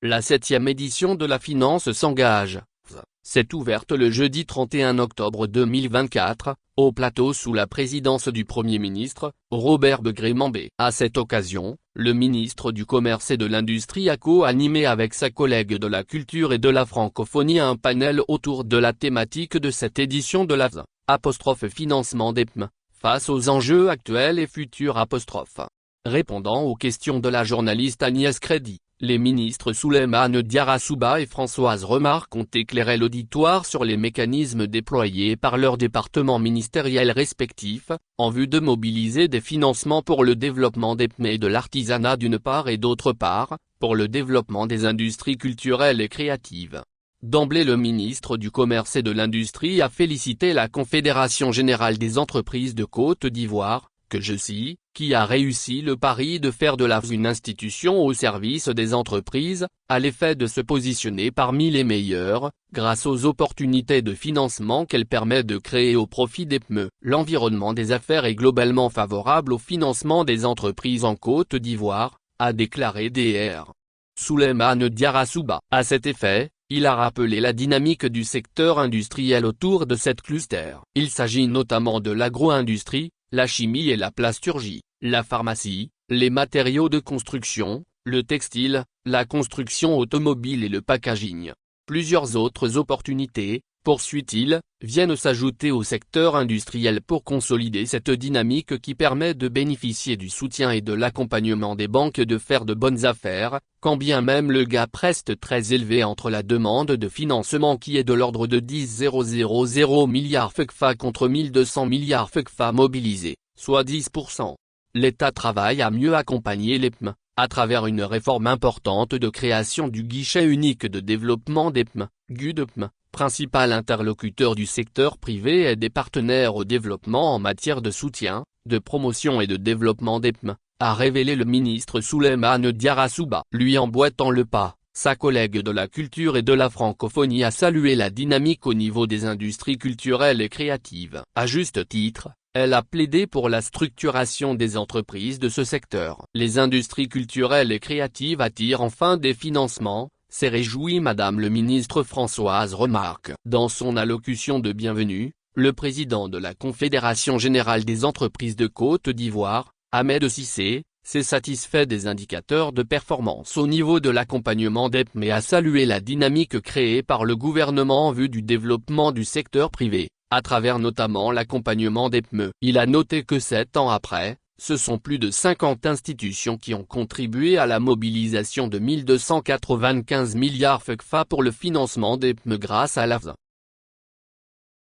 La 7e édition de la Finance s'engage s'est ouverte le jeudi 31 octobre 2024, au plateau sous la présidence du Premier ministre, Robert Begré-Mambé. À cette occasion, le ministre du Commerce et de l'Industrie a co-animé avec sa collègue de la Culture et de la Francophonie un panel autour de la thématique de cette édition de la financement des PME, face aux enjeux actuels et futurs. Répondant aux questions de la journaliste Agnès Crédy, les ministres Souleymane Diarra Souba et Françoise Remarque ont éclairé l'auditoire sur les mécanismes déployés par leurs départements ministériels respectifs, en vue de mobiliser des financements pour le développement des PME et de l'artisanat d'une part et d'autre part, pour le développement des industries culturelles et créatives. D'emblée, le ministre du Commerce et de l'Industrie a félicité la Confédération Générale des Entreprises de Côte d'Ivoire, que je cite, qui a réussi le pari de faire de la une institution au service des entreprises, à l'effet de se positionner parmi les meilleurs, grâce aux opportunités de financement qu'elle permet de créer au profit des PME. L'environnement des affaires est globalement favorable au financement des entreprises en Côte d'Ivoire, a déclaré Dr. Souleymane Diarra Souba. À cet effet, il a rappelé la dynamique du secteur industriel autour de cette cluster. Il s'agit notamment de l'agro-industrie, la chimie et la plasturgie, la pharmacie, les matériaux de construction, le textile, la construction automobile et le packaging. Plusieurs autres opportunités, poursuit-il, viennent s'ajouter au secteur industriel pour consolider cette dynamique qui permet de bénéficier du soutien et de l'accompagnement des banques de faire de bonnes affaires, quand bien même le gap reste très élevé entre la demande de financement qui est de l'ordre de 10,000 milliards FECFA contre 1200 milliards FECFA mobilisés, soit 10%. L'État travaille à mieux accompagner les PME, à travers une réforme importante de création du guichet unique de développement des PME, GUDPME, principal interlocuteur du secteur privé et des partenaires au développement en matière de soutien, de promotion et de développement des PME, a révélé le ministre Souleymane Diarra Souba. Lui emboîtant le pas, sa collègue de la Culture et de la Francophonie a salué la dynamique au niveau des industries culturelles et créatives. À juste titre, elle a plaidé pour la structuration des entreprises de ce secteur. Les industries culturelles et créatives attirent enfin des financements, s'est réjouie Madame le ministre Françoise Remarque. Dans son allocution de bienvenue, le président de la Confédération Générale des Entreprises de Côte d'Ivoire, Ahmed Cissé, s'est satisfait des indicateurs de performance au niveau de l'accompagnement des PME et a salué la dynamique créée par le gouvernement en vue du développement du secteur privé, à travers notamment l'accompagnement des PME. Il a noté que 7 ans après, ce sont plus de 50 institutions qui ont contribué à la mobilisation de 1295 milliards FECFA pour le financement des PME grâce à la